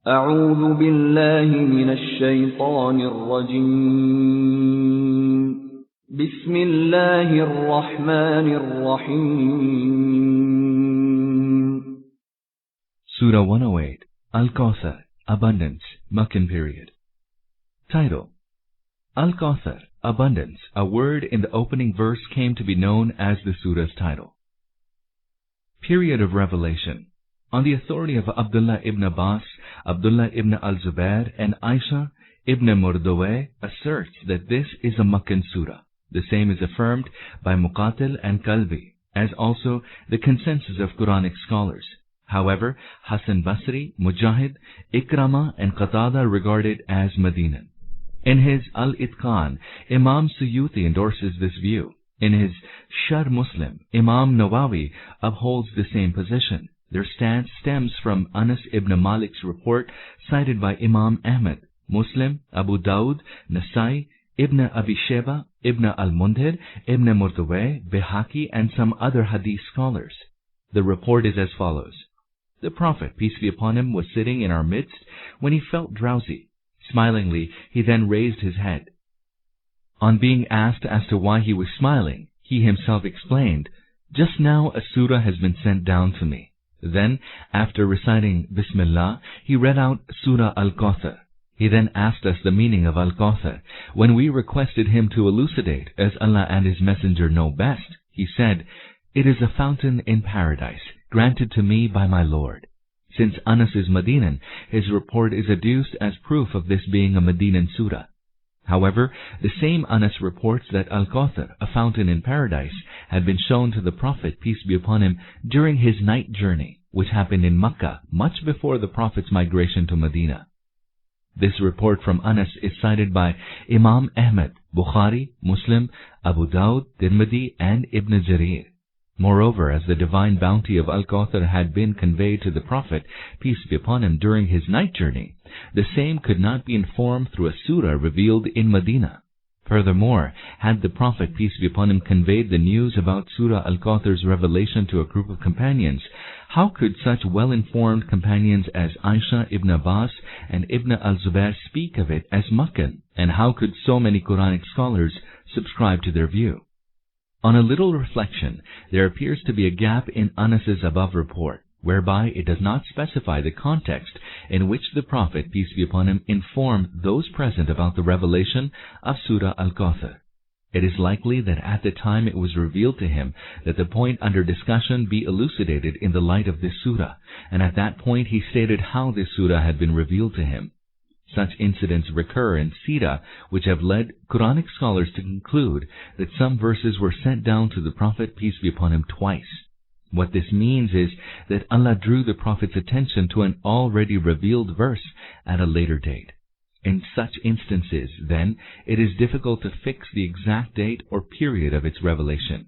أعوذ بالله من الشيطان الرجيم بسم الله الرحمن الرحيم Surah 108, Al-Kauthar, Abundance, Makkan period. Title: Al-Kauthar, Abundance, a word in the opening verse came to be known as the surah's title. Period of revelation. On the authority of Abdullah ibn Abbas, Abdullah ibn al-Zubair, and Aisha ibn Maududi asserts that this is a Makkan surah. The same is affirmed by Muqatil and Kalbi, as also the consensus of Quranic scholars. However, Hasan Basri, Mujahid, Ikrama, and Qatada regard it as Madinan. In his Al-Itqan, Imam Suyuti endorses this view. In his Sharh Muslim, Imam Nawawi upholds the same position. Their stance stems from Anas ibn Malik's report cited by Imam Ahmad, Muslim, Abu Dawud, Nasai, Ibn Abi Sheba, Ibn al-Mundhir, Ibn Murdawayh, Bihaqi, and some other hadith scholars. The report is as follows. The Prophet, peace be upon him, was sitting in our midst when he felt drowsy. Smilingly, he then raised his head. On being asked as to why he was smiling, he himself explained, "Just now a surah has been sent down to me." Then, after reciting Bismillah, he read out Surah Al-Kauthar. He then asked us the meaning of Al-Kauthar. When we requested him to elucidate, as Allah and His Messenger know best, he said, "It is a fountain in paradise, granted to me by my Lord." Since Anas is Madinan, his report is adduced as proof of this being a Madinan surah. However, the same Anas reports that Al-Kauthar, a fountain in paradise, had been shown to the Prophet, peace be upon him, during his night journey, which happened in Makkah much before the Prophet's migration to Medina. This report from Anas is cited by Imam Ahmad, Bukhari, Muslim, Abu Dawud, Tirmidhi, and Ibn Jarir. Moreover, as the divine bounty of Al-Kauthar had been conveyed to the Prophet, peace be upon him, during his night journey, the same could not be informed through a surah revealed in Medina. Furthermore, had the Prophet, peace be upon him, conveyed the news about Surah Al-Kauthur's revelation to a group of companions, how could such well-informed companions as Aisha ibn Abbas and Ibn al-Zubair speak of it as Makkan, and how could so many Quranic scholars subscribe to their view? On a little reflection, there appears to be a gap in Anas's above report, whereby it does not specify the context in which the Prophet, peace be upon him, informed those present about the revelation of Surah Al-Kauthar. It is likely that at the time it was revealed to him that the point under discussion be elucidated in the light of this surah, and at that point he stated how this surah had been revealed to him. Such incidents recur in Sirah, which have led Quranic scholars to conclude that some verses were sent down to the Prophet, peace be upon him, twice. What this means is that Allah drew the Prophet's attention to an already revealed verse at a later date. In such instances, then, it is difficult to fix the exact date or period of its revelation.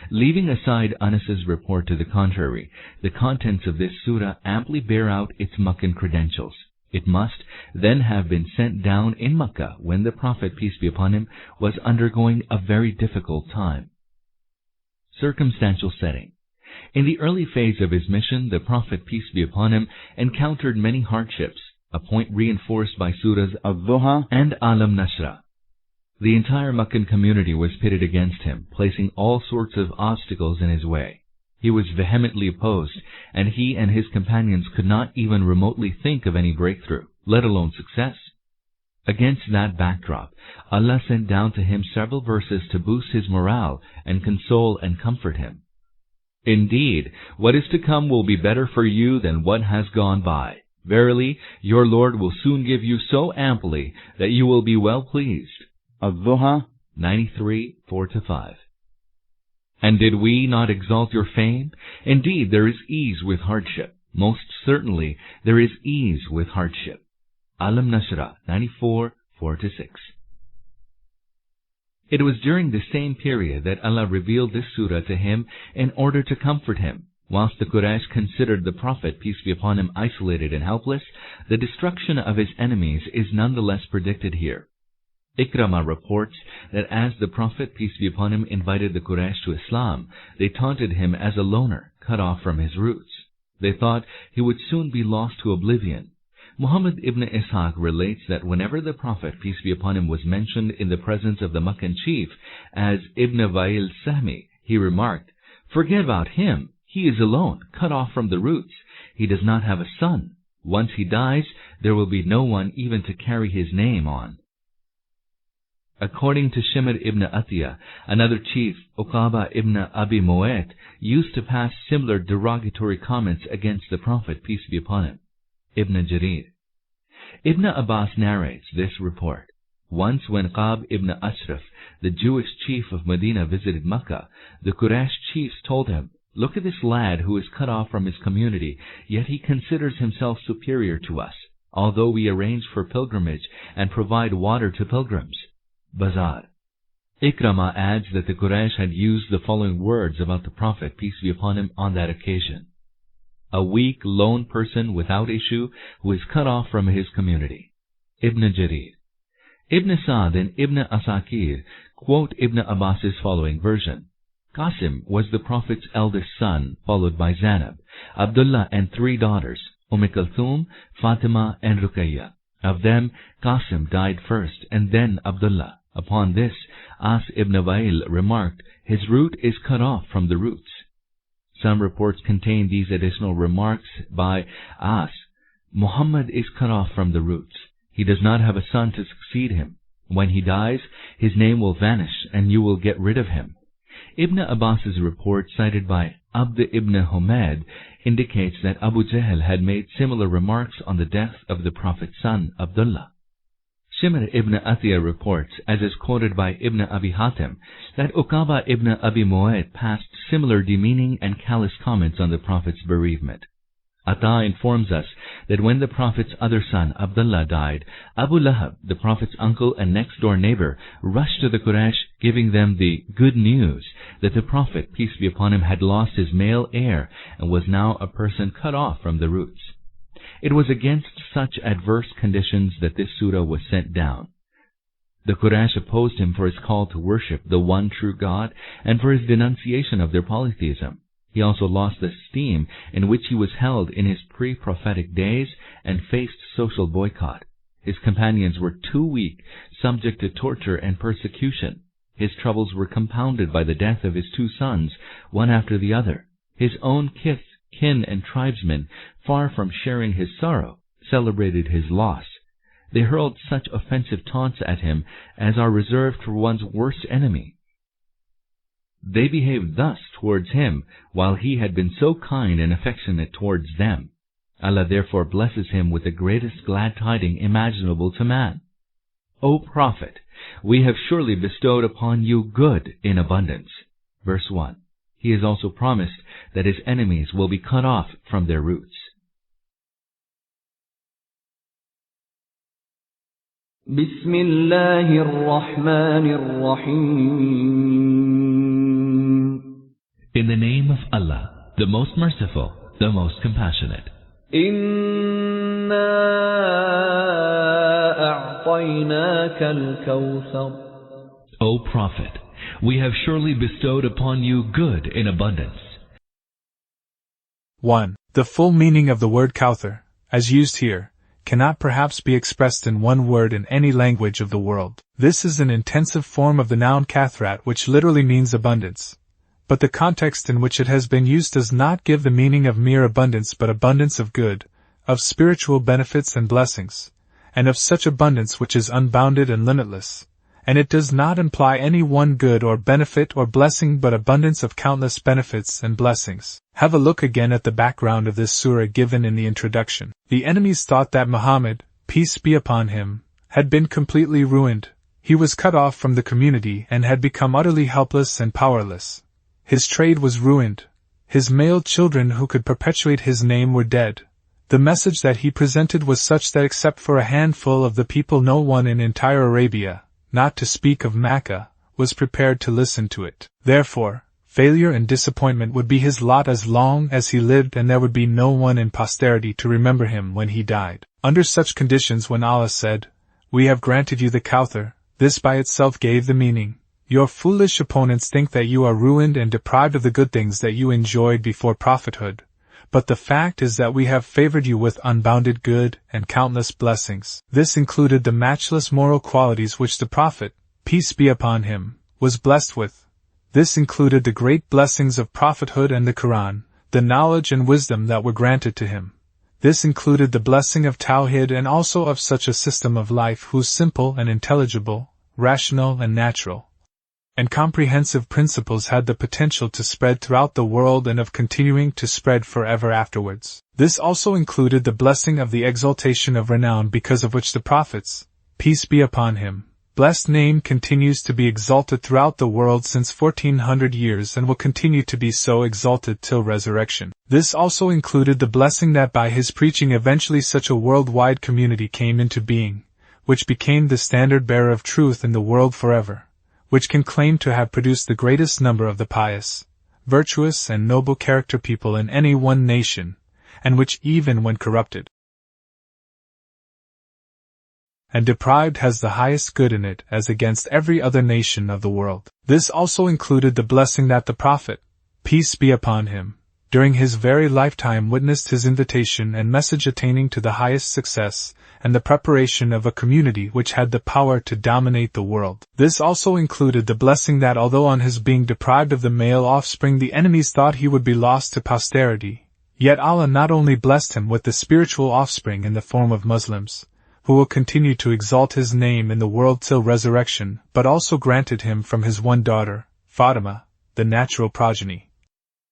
Leaving aside Anas's report to the contrary, the contents of this surah amply bear out its Makkan credentials. It must then have been sent down in Makkah when the Prophet, peace be upon him, was undergoing a very difficult time. Circumstantial setting. In the early phase of his mission, the Prophet, peace be upon him, encountered many hardships, a point reinforced by surahs Al-Duha and Alam Nashrah. The entire Makkan community was pitted against him, placing all sorts of obstacles in his way. He was vehemently opposed, and he and his companions could not even remotely think of any breakthrough, let alone success. Against that backdrop, Allah sent down to him several verses to boost his morale and console and comfort him. "Indeed, what is to come will be better for you than what has gone by. Verily, your Lord will soon give you so amply that you will be well pleased." Al-Duha 93, 4-5. "And did we not exalt your fame? Indeed, there is ease with hardship. Most certainly, there is ease with hardship." Alam Nashrah 94, 4-6. It was during the same period that Allah revealed this surah to him in order to comfort him. Whilst the Quraysh considered the Prophet, peace be upon him, isolated and helpless, the destruction of his enemies is nonetheless predicted here. Ikrama reports that as the Prophet, peace be upon him, invited the Quraysh to Islam, they taunted him as a loner, cut off from his roots. They thought he would soon be lost to oblivion. Muhammad ibn Ishaq relates that whenever the Prophet, peace be upon him, was mentioned in the presence of the Meccan chief as Ibn Wa'il Sahmi, he remarked, "Forget about him. He is alone, cut off from the roots. He does not have a son. Once he dies, there will be no one even to carry his name on." According to Shimr ibn Atiyah, another chief, Uqaba ibn Abi Mu'ayt, used to pass similar derogatory comments against the Prophet, peace be upon him. Ibn Jarir. Ibn Abbas narrates this report. Once when Qab ibn Ashraf, the Jewish chief of Medina, visited Mecca, the Quraysh chiefs told him, "Look at this lad who is cut off from his community, yet he considers himself superior to us, although we arrange for pilgrimage and provide water to pilgrims." Bazar. Ikramah adds that the Quraysh had used the following words about the Prophet, peace be upon him, on that occasion: "A weak, lone person without issue who is cut off from his community." Ibn Jarir. Ibn Sa'd and Ibn Asakir quote Ibn Abbas's following version. Qasim was the Prophet's eldest son, followed by Zainab, Abdullah and 3 daughters, Kulthum, Fatima and Ruqayya. Of them, Qasim died first and then Abdullah. Upon this, As ibn Wa'il remarked, "His root is cut off from the roots." Some reports contain these additional remarks by As. Muhammad is cut off from the roots. He does not have a son to succeed him. When he dies, his name will vanish and you will get rid of him. Ibn Abbas's report, cited by Abd ibn Humayd, indicates that Abu Jahl had made similar remarks on the death of the Prophet's son, Abdullah. Shimr ibn Atiyah reports, as is quoted by Ibn Abi Hatim, that Uqaba ibn Abi Mu'ayt passed similar demeaning and callous comments on the Prophet's bereavement. Ata informs us that when the Prophet's other son, Abdullah, died, Abu Lahab, the Prophet's uncle and next-door neighbor, rushed to the Quraysh, giving them the good news that the Prophet, peace be upon him, had lost his male heir and was now a person cut off from the roots. It was against such adverse conditions that this surah was sent down. The Quraysh opposed him for his call to worship the one true God and for his denunciation of their polytheism. He also lost the esteem in which he was held in his pre-prophetic days and faced social boycott. His companions were too weak, subject to torture and persecution. His troubles were compounded by the death of his 2 sons, one after the other. His own kin and tribesmen, far from sharing his sorrow, celebrated his loss. They hurled such offensive taunts at him as are reserved for one's worst enemy. They behaved thus towards him, while he had been so kind and affectionate towards them. Allah therefore blesses him with the greatest glad tiding imaginable to man. O Prophet, we have surely bestowed upon you good in abundance. Verse 1. He is also promised that his enemies will be cut off from their roots. Bismillahir Rahmanir Rahim. In the name of Allah, the most merciful, the most compassionate. Inna a'tainaka al-Kauthar. O Prophet, we have surely bestowed upon you good in abundance. 1. The full meaning of the word Kauthar, as used here, cannot perhaps be expressed in one word in any language of the world. This is an intensive form of the noun kathrat, which literally means abundance. But the context in which it has been used does not give the meaning of mere abundance but abundance of good, of spiritual benefits and blessings, and of such abundance which is unbounded and limitless. And it does not imply any one good or benefit or blessing but abundance of countless benefits and blessings. Have a look again at the background of this surah given in the introduction. The enemies thought that Muhammad, peace be upon him, had been completely ruined. He was cut off from the community and had become utterly helpless and powerless. His trade was ruined. His male children who could perpetuate his name were dead. The message that he presented was such that except for a handful of the people no one in entire Arabia, not to speak of Mecca, was prepared to listen to it. Therefore, failure and disappointment would be his lot as long as he lived, and there would be no one in posterity to remember him when he died. Under such conditions, when Allah said, "We have granted you the Kauthar," this by itself gave the meaning, "Your foolish opponents think that you are ruined and deprived of the good things that you enjoyed before prophethood, But the fact is that we have favored you with unbounded good and countless blessings. This included the matchless moral qualities which the Prophet, peace be upon him, was blessed with. This included the great blessings of prophethood and the Quran, the knowledge and wisdom that were granted to him. This included the blessing of Tawhid and also of such a system of life whose simple and intelligible, rational and natural, and comprehensive principles had the potential to spread throughout the world and of continuing to spread forever afterwards. This also included the blessing of the exaltation of renown because of which the Prophet's, peace be upon him, blessed name continues to be exalted throughout the world since 1400 years and will continue to be so exalted till resurrection. This also included the blessing that by his preaching eventually such a worldwide community came into being, which became the standard bearer of truth in the world forever, which can claim to have produced the greatest number of the pious, virtuous and noble character people in any one nation, and which even when corrupted and deprived has the highest good in it as against every other nation of the world. This also included the blessing that the Prophet, peace be upon him, during his very lifetime witnessed his invitation and message attaining to the highest success, and the preparation of a community which had the power to dominate the world. This also included the blessing that although on his being deprived of the male offspring the enemies thought he would be lost to posterity, yet Allah not only blessed him with the spiritual offspring in the form of Muslims, who will continue to exalt his name in the world till resurrection, but also granted him from his one daughter, Fatima, the natural progeny,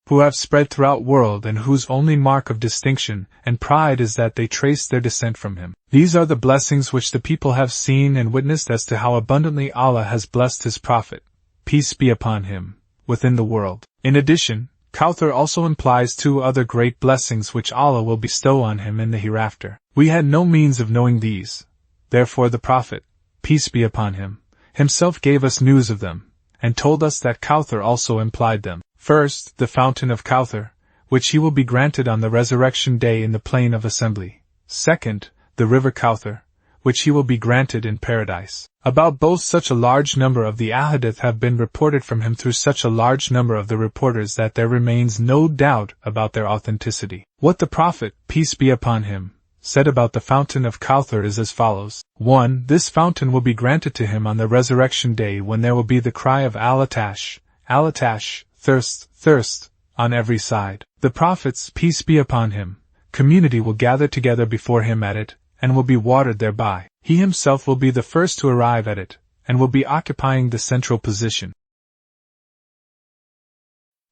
who have spread throughout world and whose only mark of distinction and pride is that they trace their descent from him. These are the blessings which the people have seen and witnessed as to how abundantly Allah has blessed his Prophet, peace be upon him, within the world. In addition, Kauthar also implies two other great blessings which Allah will bestow on him in the hereafter. We had no means of knowing these, therefore the Prophet, peace be upon him, himself gave us news of them, and told us that Kauthar also implied them. First, the fountain of Kauthar, which he will be granted on the resurrection day in the plain of assembly. Second, the river Kauthar, which he will be granted in paradise. About both such a large number of the ahadith have been reported from him through such a large number of the reporters that there remains no doubt about their authenticity. What the Prophet, peace be upon him, said about the fountain of Kauthar is as follows. 1. This fountain will be granted to him on the resurrection day when there will be the cry of Al-Atash, Al-Atash, thirst, thirst, on every side. The Prophet's, peace be upon him, community will gather together before him at it, and will be watered thereby. He himself will be the first to arrive at it, and will be occupying the central position.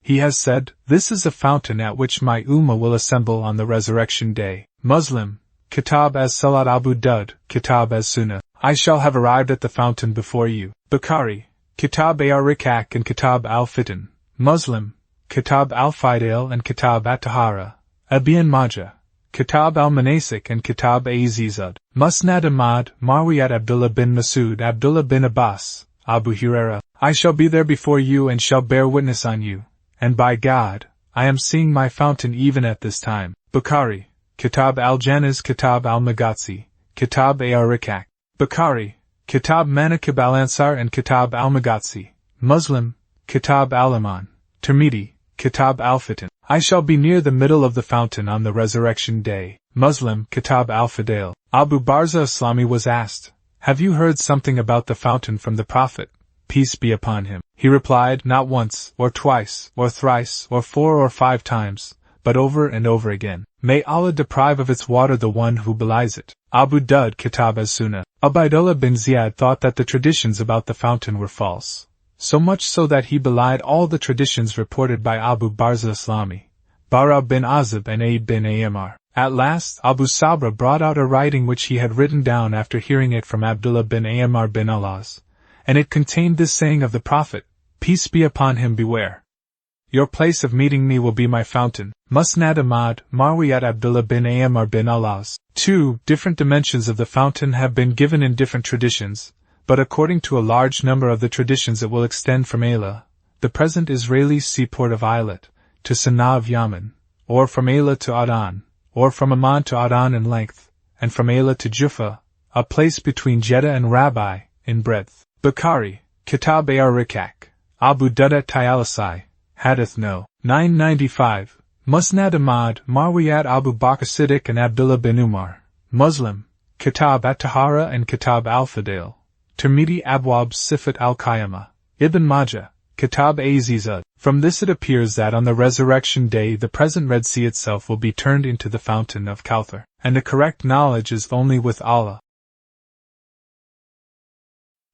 He has said, this is a fountain at which my Ummah will assemble on the resurrection day. Muslim, Kitab as Salat Abu Dud, Kitab as Sunnah. I shall have arrived at the fountain before you. Bukhari, Kitab al-Rikak and Kitab al-Fitan. Muslim, Kitab al-Fidal and Kitab at-Tahara. Ibn Majah, Kitab al-Manasik and Kitab al-Zizad. Musnad Ahmad, Marwiyat Abdullah bin Masud, Abdullah bin Abbas, Abu Huraira. I shall be there before you and shall bear witness on you, and by God, I am seeing my fountain even at this time. Bukhari, Kitab al-Janaz, Kitab al-Maghazi, Kitab al-Rikak. Bukhari, Kitab Manakib al-Ansar and Kitab al-Maghazi. Muslim, Kitab al-Iman. Tirmidhi, Kitab al-Fitan. I shall be near the middle of the fountain on the resurrection day. Muslim, Kitab al-Fidal. Abu Barza Aslami was asked, have you heard something about the fountain from the Prophet, peace be upon him? He replied, not once, or twice, or thrice, or 4 or 5 times, but over and over again. May Allah deprive of its water the one who belies it. Abu Dud Kitab as-Sunnah. Ubaydullah bin Ziyad thought that the traditions about the fountain were false, so much so that he belied all the traditions reported by Abu Barza Aslami, Bara bin Azib and Aib bin Ammar. At last, Abu Sabra brought out a writing which he had written down after hearing it from Abdullah bin Ammar bin Alaz, and it contained this saying of the Prophet, peace be upon him, beware. Your place of meeting me will be my fountain. Musnad Ahmad, Marwiyat Abdullah bin Ammar bin Alaz. 2. Different dimensions of the fountain have been given in different traditions, but according to a large number of the traditions it will extend from Ayla, the present Israeli seaport of Eilat, to Sana'a of Yemen, or from Ayla to Adan, or from Amman to Adan in length, and from Ayla to Juffa, a place between Jeddah and Rabbi, in breadth. Bukhari, Kitab al-Rikak. Abu Dudat Tayalasai, Hadith No. 995, Musnad Ahmad, Marwiyat Abu Bakr Siddiq and Abdullah bin Umar. Muslim, Kitab at-Tahara and Kitab al-Fadail. Tirmidhi Abwab Sifat al-Qiyamah. Ibn Majah, Kitab az-Zud. From this it appears that on the resurrection day the present Red Sea itself will be turned into the fountain of Kauthar, and the correct knowledge is only with Allah.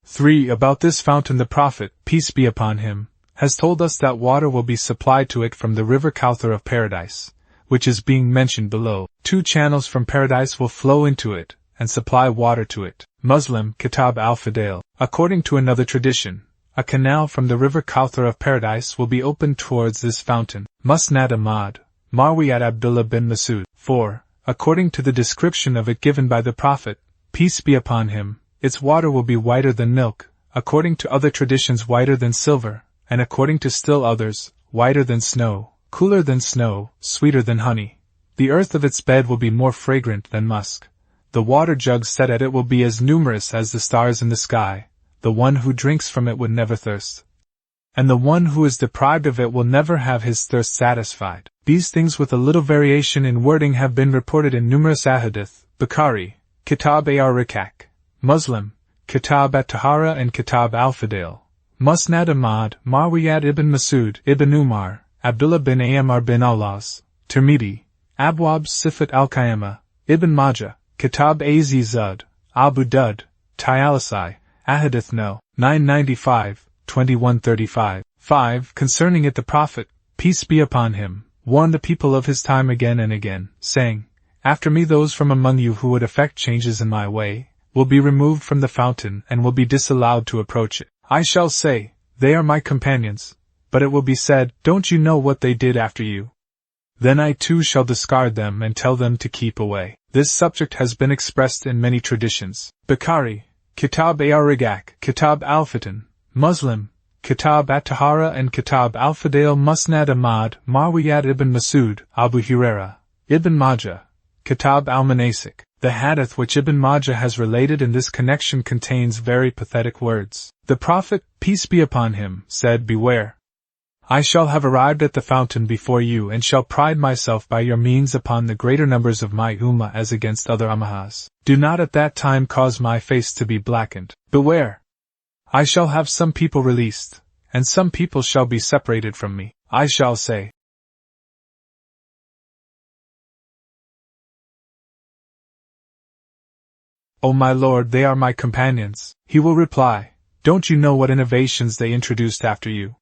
3. About this fountain the Prophet, peace be upon him, has told us that water will be supplied to it from the river Kauthar of paradise, which is being mentioned below. 2 channels from paradise will flow into it, and supply water to it. Muslim, Kitab al-Fadail. According to another tradition, a canal from the river Kauthar of paradise will be opened towards this fountain. Musnad Ahmad, Marwiyat Abdullah bin Masud. 4. According to the description of it given by the Prophet, peace be upon him, its water will be whiter than milk, according to other traditions whiter than silver, and according to still others, whiter than snow, cooler than snow, sweeter than honey. The earth of its bed will be more fragrant than musk. The water jugs set at it will be as numerous as the stars in the sky. The one who drinks from it would never thirst, and the one who is deprived of it will never have his thirst satisfied. These things with a little variation in wording have been reported in numerous ahadith. Bukhari, Kitab ar-Rikak. Muslim, Kitab at-Tahara and Kitab al-Fadail. Musnad Ahmad, Marwiyat ibn Masud, ibn Umar, Abdullah bin Amr bin Awlas. Tirmidhi, Abwab Sifat al-Qiyamah. Ibn Majah, Kitab az-Zud, Abu Dud, Tayalisai, Ahadith No. 995, 2135. 5. Concerning it the Prophet, peace be upon him, warned the people of his time again and again, saying, after me those from among you who would effect changes in my way, will be removed from the fountain and will be disallowed to approach it. I shall say, they are my companions, but it will be said, don't you know what they did after you? Then I too shall discard them and tell them to keep away. This subject has been expressed in many traditions. Bukhari, Kitab ar-Rikak, Kitab al-Fitan. Muslim, Kitab at-Tahara and Kitab al-Fadail. Musnad Ahmad, Marwiyat ibn Masud, Abu Huraira. Ibn Majah, Kitab al-Manasik. The hadith which Ibn Majah has related in this connection contains very pathetic words. The Prophet, peace be upon him, said, beware. I shall have arrived at the fountain before you and shall pride myself by your means upon the greater numbers of my ummah as against other ummahas. Do not at that time cause my face to be blackened. Beware. I shall have some people released, and some people shall be separated from me. I shall say, O my Lord, they are my companions. He will reply, don't you know what innovations they introduced after you?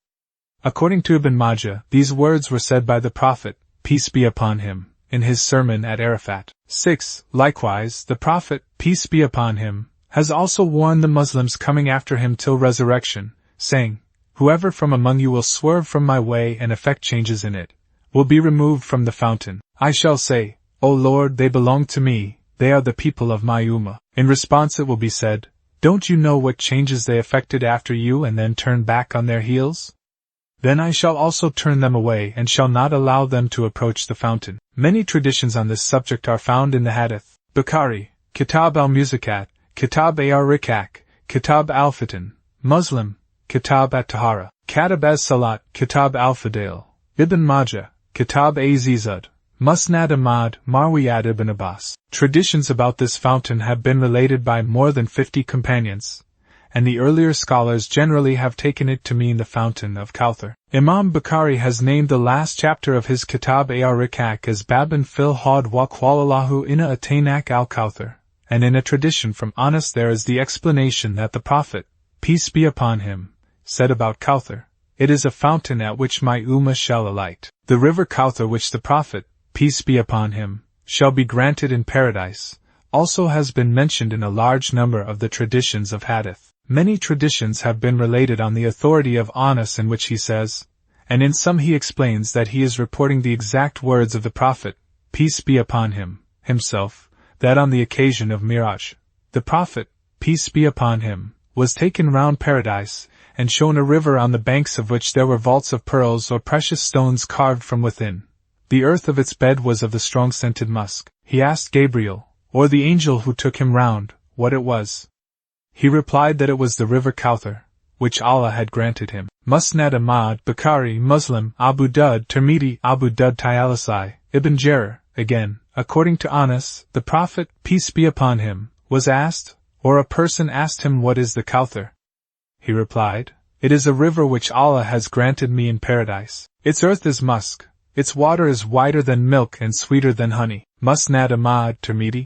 According to Ibn Majah, these words were said by the Prophet, peace be upon him, in his sermon at Arafat. 6. Likewise, the Prophet, peace be upon him, has also warned the Muslims coming after him till resurrection, saying, whoever from among you will swerve from my way and effect changes in it, will be removed from the fountain. I shall say, O Lord, they belong to me, they are the people of my ummah. In response it will be said, don't you know what changes they effected after you and then turned back on their heels? Then I shall also turn them away and shall not allow them to approach the fountain. Many traditions on this subject are found in the hadith. Bukhari, Kitab al-Muzakat, Kitab ar-Rikak, Kitab al-Fitan. Muslim, Kitab at-Tahara. Kitab as-Salat, Kitab al-Fadail. Ibn Majah, Kitab az-Zud. Musnad Ahmad, Marwiyat ibn Abbas. Traditions about this fountain have been related by more than 50 companions, and the earlier scholars generally have taken it to mean the fountain of Kauthar. Imam Bukhari has named the last chapter of his Kitab ar-Rikak as Babin fil Hawd wa Qalallahu inna atainak al-Kauthar, and in a tradition from Anas there is the explanation that the Prophet, peace be upon him, said about Kauthar, it is a fountain at which my ummah shall alight. The river Kauthar which the Prophet, peace be upon him, shall be granted in paradise, also has been mentioned in a large number of the traditions of hadith. Many traditions have been related on the authority of Anas in which he says, and in some he explains that he is reporting the exact words of the Prophet, peace be upon him, himself, that on the occasion of Miraj, the Prophet, peace be upon him, was taken round paradise, and shown a river on the banks of which there were vaults of pearls or precious stones carved from within. The earth of its bed was of the strong scented musk. He asked Gabriel, or the angel who took him round, what it was. He replied that it was the river Kauthar, which Allah had granted him. Musnad Ahmad, Bukhari, Muslim, Abu Dawud, Tirmidhi, Abu Dawud, Tayalisai, Ibn Jarir. Again, according to Anas, the Prophet, peace be upon him, was asked, or a person asked him, what is the Kauthar? He replied, it is a river which Allah has granted me in paradise. Its earth is musk, its water is whiter than milk and sweeter than honey. Musnad Ahmad, Tirmidhi.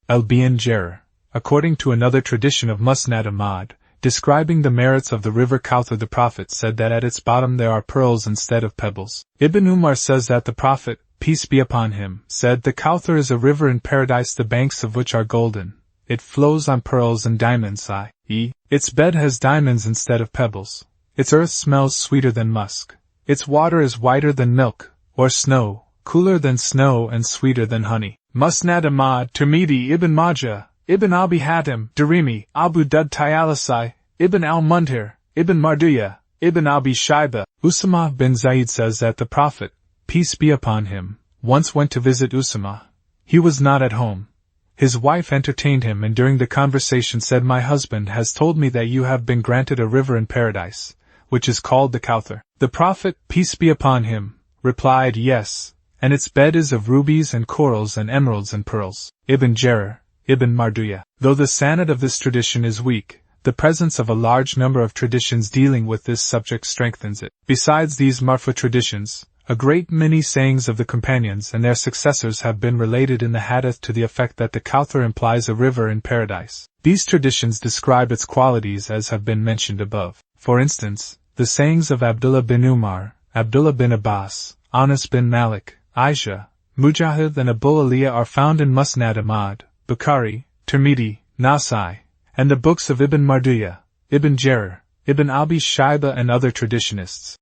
Ibn Jarir, according to another tradition of Musnad Ahmad, describing the merits of the river Kauthar, the Prophet said that at its bottom there are pearls instead of pebbles. Ibn Umar says that the Prophet, peace be upon him, said the Kauthar is a river in paradise, the banks of which are golden. It flows on pearls and diamonds, i.e., its bed has diamonds instead of pebbles. Its earth smells sweeter than musk. Its water is whiter than milk, or snow, cooler than snow and sweeter than honey. Musnad Ahmad, Tirmidhi, Ibn Majah, Ibn Abi Hatim, Darimi, Abu Dawud, Tayalisai, Ibn al-Mundhir, Ibn Marduyah, Ibn Abi Shayba. Usama bin Zaid says that the Prophet, peace be upon him, once went to visit Usama. He was not at home. His wife entertained him and during the conversation said, my husband has told me that you have been granted a river in paradise, which is called the Kauthar. The Prophet, peace be upon him, replied, yes, and its bed is of rubies and corals and emeralds and pearls. Ibn Jarir, Ibn Marduyah. Though the sanad of this tradition is weak, the presence of a large number of traditions dealing with this subject strengthens it. Besides these marfu traditions, a great many sayings of the companions and their successors have been related in the hadith to the effect that the Kauthar implies a river in paradise. These traditions describe its qualities as have been mentioned above. For instance, the sayings of Abdullah bin Umar, Abdullah bin Abbas, Anas bin Malik, Aisha, Mujahid and Abu Aliyah are found in Musnad Ahmad, Bukhari, Tirmidhi, Nasai, and the books of Ibn Marduyah, Ibn Jarir, Ibn Abi Shayba and other traditionists.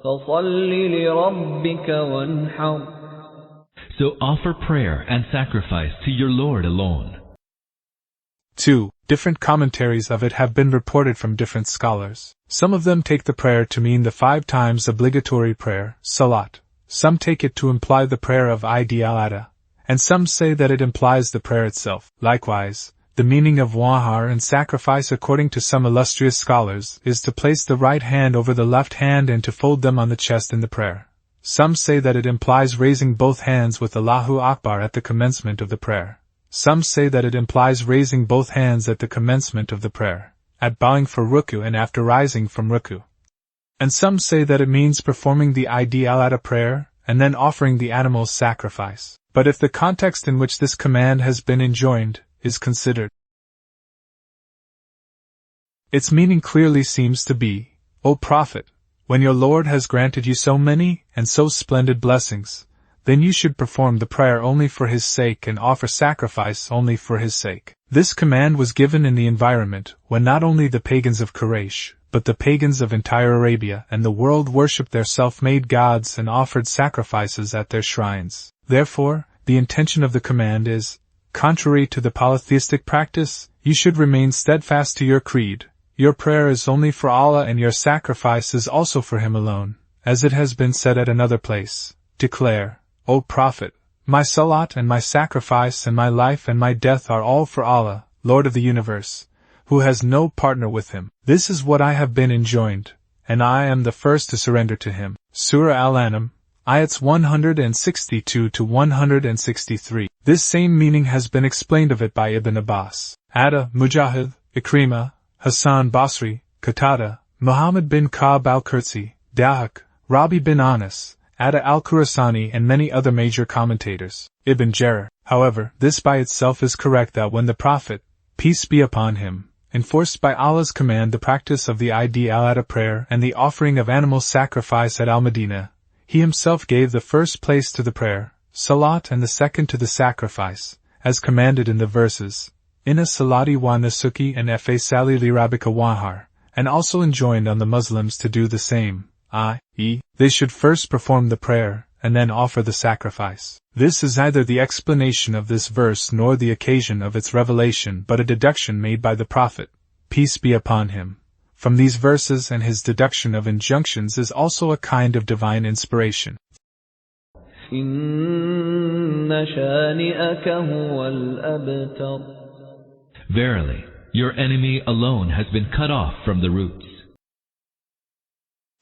فَصَلِّ لِرَبِّكَ وَانْحَرْ. So offer prayer and sacrifice to your Lord alone. 2. Different commentaries of it have been reported from different scholars. Some of them take the prayer to mean the 5 times obligatory prayer, salat. Some take it to imply the prayer of Eid al-Adha, and some say that it implies the prayer itself. Likewise, the meaning of wahar and sacrifice according to some illustrious scholars is to place the right hand over the left hand and to fold them on the chest in the prayer. Some say that it implies raising both hands with Allahu Akbar at the commencement of the prayer. Some say that it implies raising both hands at the commencement of the prayer, at bowing for ruku and after rising from ruku. And some say that it means performing the Eid al-Adha prayer and then offering the animal's sacrifice. But if the context in which this command has been enjoined is considered, its meaning clearly seems to be, O Prophet, when your Lord has granted you so many and so splendid blessings, then you should perform the prayer only for His sake and offer sacrifice only for His sake. This command was given in the environment when not only the pagans of Quraysh, but the pagans of entire Arabia and the world worshipped their self-made gods and offered sacrifices at their shrines. Therefore, the intention of the command is, contrary to the polytheistic practice, you should remain steadfast to your creed. Your prayer is only for Allah and your sacrifice is also for Him alone. As it has been said at another place, declare, O Prophet, my salat and my sacrifice and my life and my death are all for Allah, Lord of the universe, who has no partner with Him. This is what I have been enjoined, and I am the first to surrender to Him. Surah Al-An'am, Ayats 162 to 163. This same meaning has been explained of it by Ibn Abbas, Atta, Mujahid, Ikrimah, Hassan Basri, Qatada, Muhammad bin Ka'b al-Qursi, Dahak, Rabi bin Anas, Atta al-Khurasani and many other major commentators. Ibn Jarir. However, this by itself is correct that when the Prophet, peace be upon him, enforced by Allah's command the practice of the Eid al-Adha prayer and the offering of animal sacrifice at Al-Madinah, he himself gave the first place to the prayer, salat, and the second to the sacrifice, as commanded in the verses, Inna salati wa nusuki and fa sali li rabbika wahar, and also enjoined on the Muslims to do the same, i.e., they should first perform the prayer, and then offer the sacrifice. This is neither the explanation of this verse nor the occasion of its revelation but a deduction made by the Prophet, peace be upon him. From these verses and his deduction of injunctions is also a kind of divine inspiration. إِنَّ شَانِئَكَ هُوَ الْأَبْتَرُ. Verily, Your enemy alone has been cut off from the roots.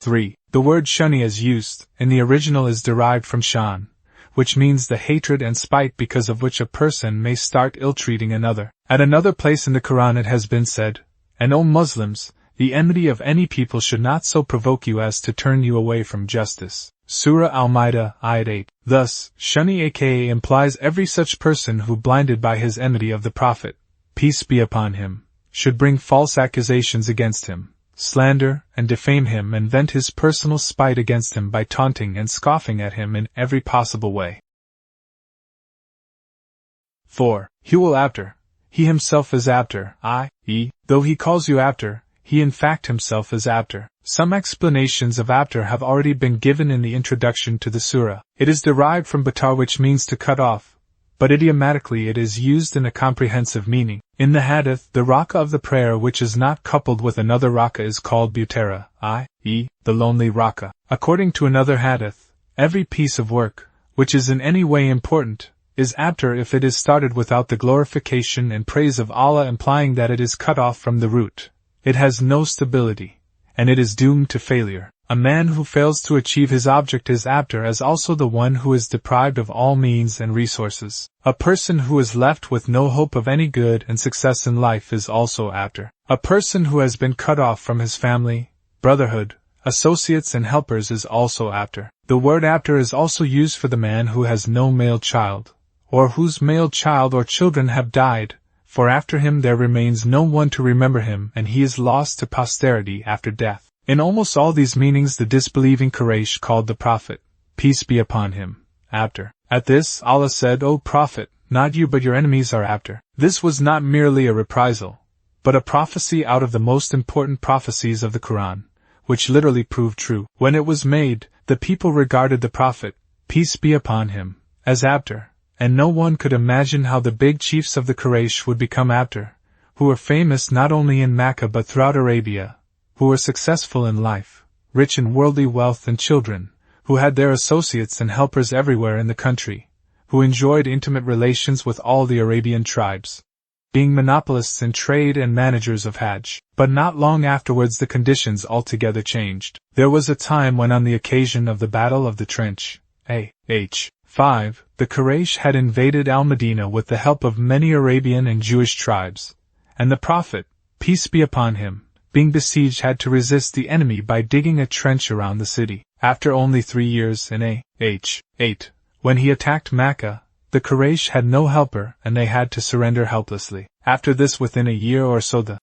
3. The word shuni as used in the original is derived from shan, which means the hatred and spite because of which a person may start ill-treating another. At another place in the Quran it has been said, "And O Muslims, the enmity of any people should not so provoke you as to turn you away from justice." Surah Al-Ma'idah, Ayat 8. Thus, shuni aka implies every such person who, blinded by his enmity of the Prophet, peace be upon him, should bring false accusations against him, slander and defame him, and vent his personal spite against him by taunting and scoffing at him in every possible way. 4. He will after. He himself is after, i.e., though he calls you after, he in fact himself is after. Some explanations of after have already been given in the introduction to the surah. It is derived from batar, which means to cut off, but idiomatically it is used in a comprehensive meaning. In the hadith, the rak'ah of the prayer which is not coupled with another rak'ah is called butera, i.e., the lonely rak'ah. According to another hadith, every piece of work, which is in any way important, is after if it is started without the glorification and praise of Allah, implying that it is cut off from the root. It has no stability, and it is doomed to failure. A man who fails to achieve his object is after, as also the one who is deprived of all means and resources. A person who is left with no hope of any good and success in life is also after. A person who has been cut off from his family, brotherhood, associates and helpers is also after. The word after is also used for the man who has no male child, or whose male child or children have died, for after him there remains no one to remember him, and he is lost to posterity after death. In almost all these meanings the disbelieving Quraysh called the Prophet, peace be upon him, after. At this, Allah said, "O Prophet, not you but your enemies are after." This was not merely a reprisal, but a prophecy out of the most important prophecies of the Quran, which literally proved true. When it was made, the people regarded the Prophet, peace be upon him, as after, and no one could imagine how the big chiefs of the Quraysh would become after, who were famous not only in Mecca but throughout Arabia, who were successful in life, rich in worldly wealth and children, who had their associates and helpers everywhere in the country, who enjoyed intimate relations with all the Arabian tribes, being monopolists in trade and managers of Hajj. But not long afterwards the conditions altogether changed. There was a time when, on the occasion of the Battle of the Trench, A.H. 5, the Quraysh had invaded Al-Medina with the help of many Arabian and Jewish tribes, and the Prophet, peace be upon him, being besieged, had to resist the enemy by digging a trench around the city. After only 3 years in A.H. 8, when he attacked Mecca, the Quraysh had no helper and they had to surrender helplessly. After this, within a year or so, the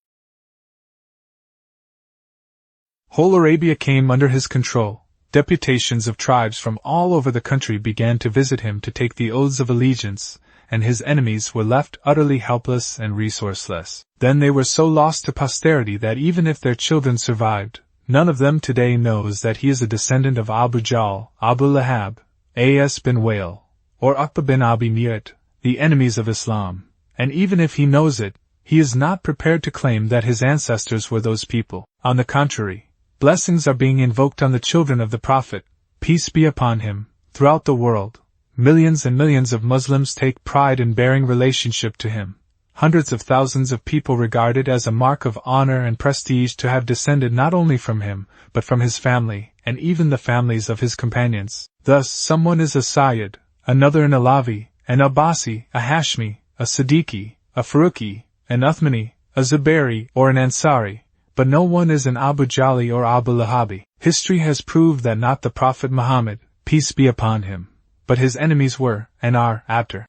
whole Arabia came under his control. Deputations of tribes from all over the country began to visit him to take the oaths of allegiance, and his enemies were left utterly helpless and resourceless. Then they were so lost to posterity that even if their children survived, none of them today knows that he is a descendant of Abu Jahl, Abu Lahab, As bin Wail, or Uqba bin Abi Mu'ayt, the enemies of Islam, and even if he knows it, he is not prepared to claim that his ancestors were those people. On the contrary, blessings are being invoked on the children of the Prophet, peace be upon him, throughout the world. Millions and millions of Muslims take pride in bearing relationship to him. Hundreds of thousands of people regard it as a mark of honor and prestige to have descended not only from him, but from his family, and even the families of his companions. Thus, someone is a Sayyid, another an Alavi, an Abbasi, a Hashmi, a Siddiqui, a Faruqi, an Uthmani, a Zubairi, or an Ansari, but no one is an Abu Jali or Abu Lahabi. History has proved that not the Prophet Muhammad, peace be upon him, but his enemies were, and are, after